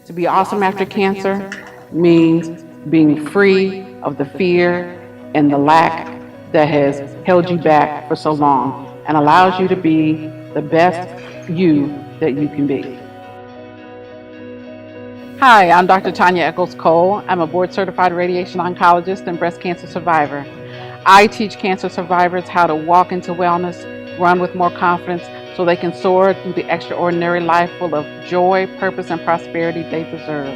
To be awesome after cancer means being free of the fear and the lack that has held you back for so long and allows you to be the best you that you can be. Hi, I'm Dr. Tonya Echols Cole. I'm a board-certified radiation oncologist and breast cancer survivor. I teach cancer survivors how to walk into wellness, run with more confidence, so they can soar through the extraordinary life full of joy, purpose, and prosperity they deserve.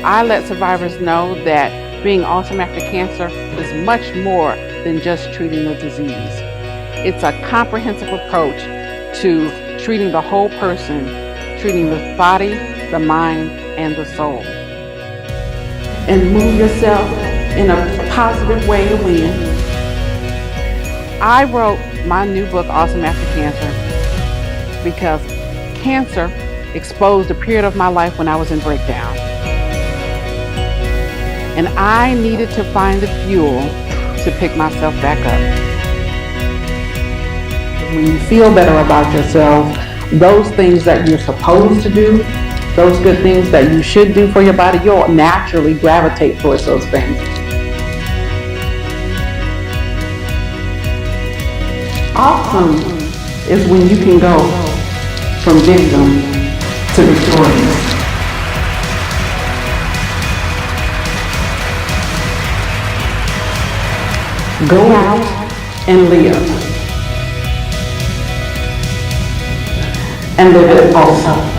I let survivors know that being awesome after cancer is much more than just treating the disease. It's a comprehensive approach to treating the whole person, treating the body, the mind, and the soul. And move yourself in a positive way to win. I wrote my new book, Awesome After Cancer, because cancer exposed a period of my life when I was in breakdown. And I needed to find the fuel to pick myself back up. When you feel better about yourself, those things that you're supposed to do, those good things that you should do for your body, you'll naturally gravitate towards those things. Awesome is when you can go from victim to victorious. Go out and live. And live it awesome.